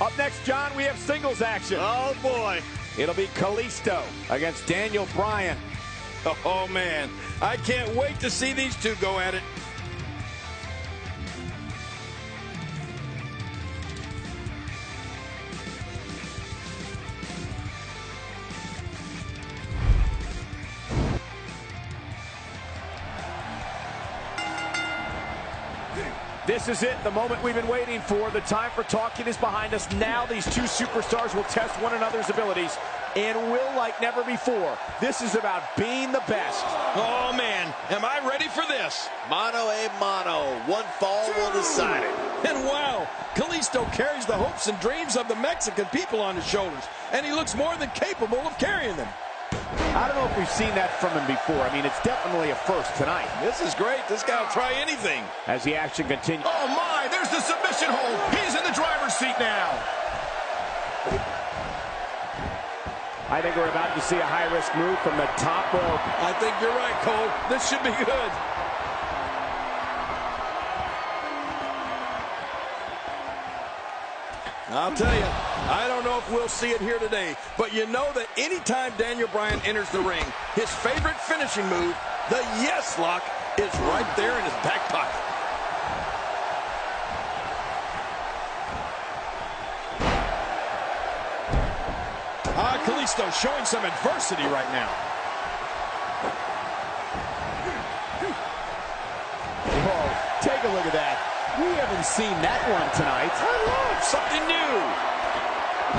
Up next, John, we have singles action. Oh, boy. It'll be Kalisto against Bryan. Oh, man. I can't wait to see these two go at it. This is it, the moment we've been waiting for. The time for talking is behind us. Now these two superstars will test one another's abilities and will like never before. This is about being the best. Oh, man, am I ready for this? Mano a mano. One fall will decide it. And wow, Kalisto carries the hopes and dreams of the Mexican people on his shoulders, and he looks more than capable of carrying them. I don't know if we've seen that from him before. I mean, it's definitely a first tonight. This is great. This guy will try anything. As the action continues. Oh, my, there's the submission hold. He's in the driver's seat now. I think we're about to see a high-risk move from the top rope. I think you're right, Cole. This should be good. I'll tell you, I don't know if we'll see it here today, but you know that anytime Bryan enters the ring, his favorite finishing move, the yes lock, is right there in his back pocket. Kalisto showing some adversity right now. Whoa, take a look at that. We haven't seen that one tonight. I love something new.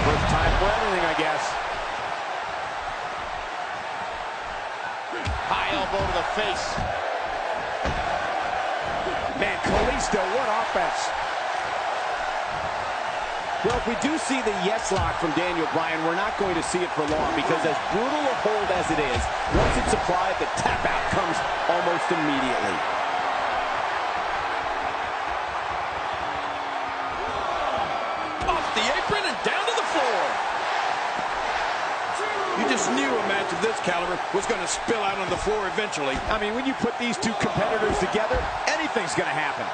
First time for everything, I guess. High elbow to the face. Man, Kalisto, what offense. Well, if we do see the yes lock from Bryan, we're not going to see it for long because as brutal a hold as it is, once it's applied, the tap out comes almost immediately. Off the apron and down to the floor. You just knew a match of this caliber was going to spill out on the floor eventually. I mean, when you put these two competitors together, anything's going to happen.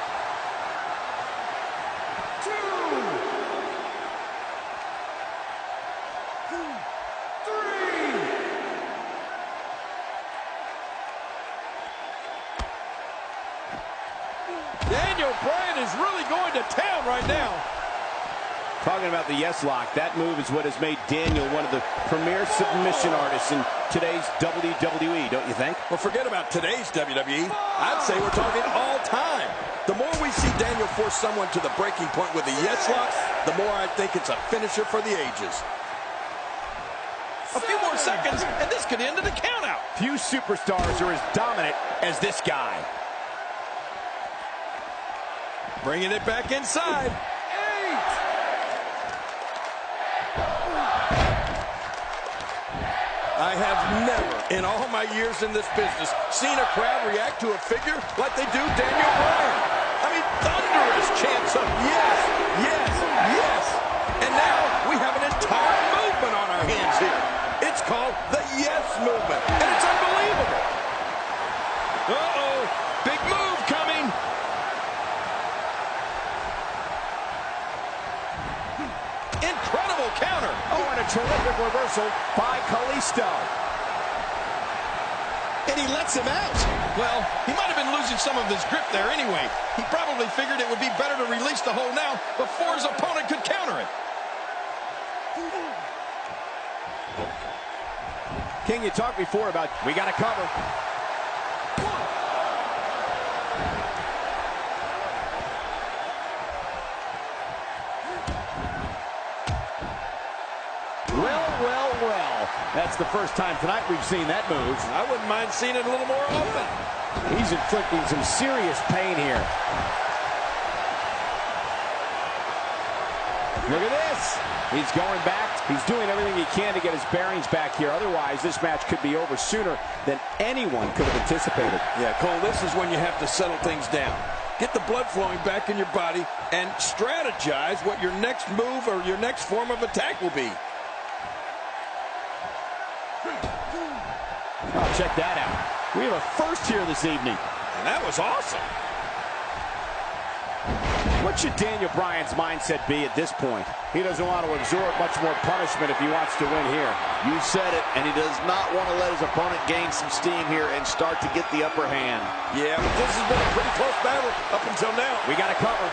Bryan is really going to town right now. Talking about the yes lock, that move is what has made Daniel one of the premier submission artists in today's WWE, don't you think? Well, forget about today's WWE. I'd say we're talking all time. The more we see Daniel force someone to the breaking point with a yes lock, the more I think it's a finisher for the ages. A few more seconds, and this could end in a countout. Few superstars are as dominant as this guy. Bringing it back inside. 8. I have never, in all my years in this business, seen a crowd react to a figure like they do Bryan. I mean, thunderous chants of yes, yes, yes. And now we have an entire movement on our hands here. It's called the yes movement, and it's unbelievable. Uh-oh, big move coming. Incredible counter. Oh, and a terrific reversal by Kalisto. And he lets him out. Well, he might have been losing some of his grip there anyway. He probably figured it would be better to release the hold now before his opponent could counter it. King, you talked before about we got to cover. Well, that's the first time tonight we've seen that move. I wouldn't mind seeing it a little more often. He's inflicting some serious pain here. Look at this. He's going back. He's doing everything he can to get his bearings back here. Otherwise, this match could be over sooner than anyone could have anticipated. Yeah, Cole, this is when you have to settle things down. Get the blood flowing back in your body and strategize what your next move or your next form of attack will be. Oh, check that out. We have a first here this evening. And that was awesome. What should Daniel Bryan's mindset be at this point? He doesn't want to absorb much more punishment if he wants to win here. You said it, and he does not want to let his opponent gain some steam here and start to get the upper hand. Yeah, but this has been a pretty close battle up until now. We got to cover.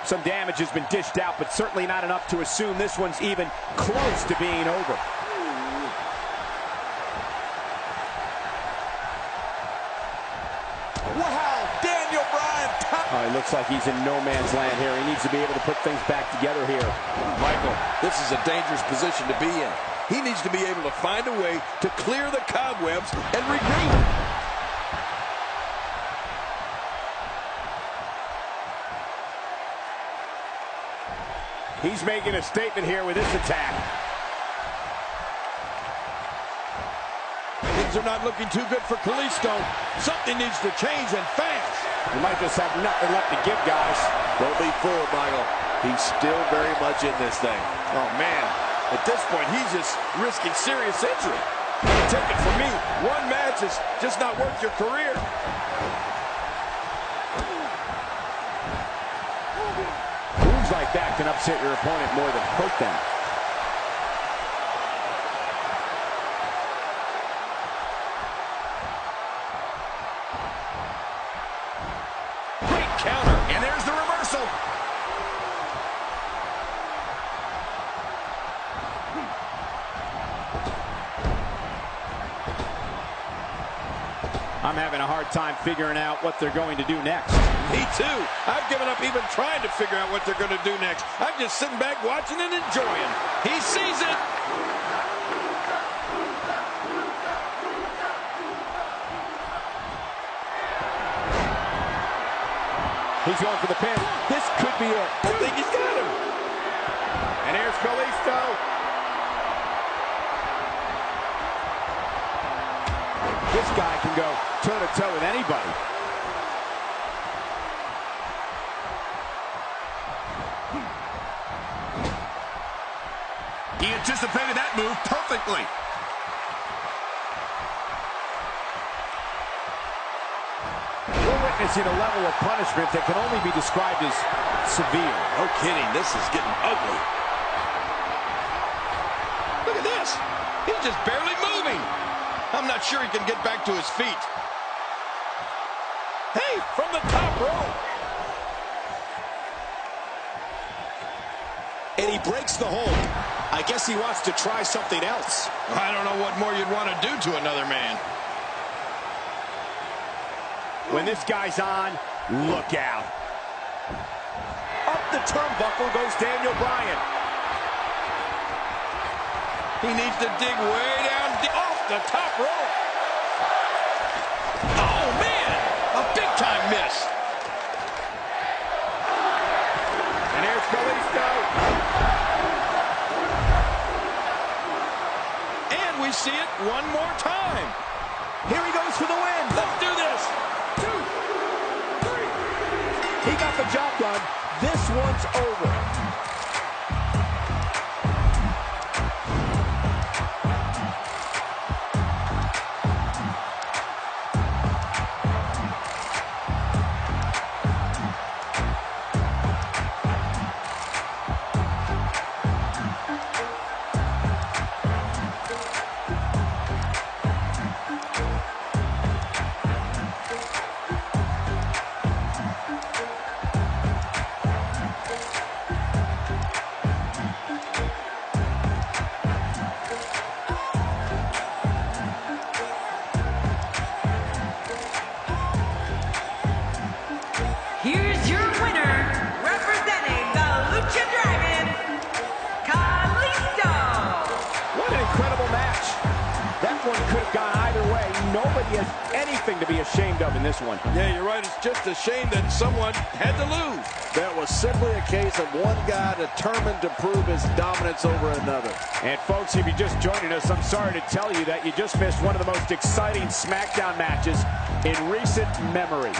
Some damage has been dished out, but certainly not enough to assume this one's even close to being over. Wow, Daniel Bryan. Oh, he looks like he's in no man's land here. He needs to be able to put things back together here. Michael, this is a dangerous position to be in. He needs to be able to find a way to clear the cobwebs and regroup. He's making a statement here with this attack. Things are not looking too good for Kalisto. Something needs to change, and fast. He might just have nothing left to give, guys. Don't be fooled, Michael. He's still very much in this thing. Oh, man. At this point, he's just risking serious injury. Take it from me. One match is just not worth your career. Moves like that can upset your opponent more than hurt them. Great counter, and there's the reversal. I'm having a hard time figuring out what they're going to do next. Me too. I've given up even trying to figure out what they're going to do next. I'm just sitting back watching and enjoying. He sees it. He's going for the pin. This could be it. I think he's got him. And here's Kalisto. This guy can go toe-to-toe with anybody. He anticipated that move perfectly. We're witnessing a level of punishment that can only be described as severe. No kidding. This is getting ugly. Look at this. He's just barely moving. I'm not sure he can get back to his feet. Hey, from the top rope. And he breaks the hold. I guess he wants to try something else. I don't know what more you'd want to do to another man. When this guy's on, look out. Up the turnbuckle goes Daniel Bryan. He needs to dig way down off the top rope. Oh, man! A big-time miss. And here's Kalisto. And we see it one more time. Here he goes for the win. Let's do this. 2, 3. He got the job done. This one's over. Here's your winner, representing the Lucha Dragon, Kalisto. What an incredible match. That one could have gone either way. Nobody has anything to be ashamed of in this one. Yeah, you're right. It's just a shame that someone had to lose. That was simply a case of one guy determined to prove his dominance over another. And folks, if you're just joining us, I'm sorry to tell you that you just missed one of the most exciting SmackDown matches in recent memory.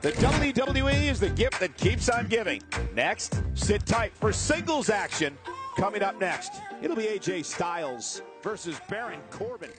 The WWE is the gift that keeps on giving. Next, sit tight for singles action. Coming up next, it'll be AJ Styles versus Baron Corbin.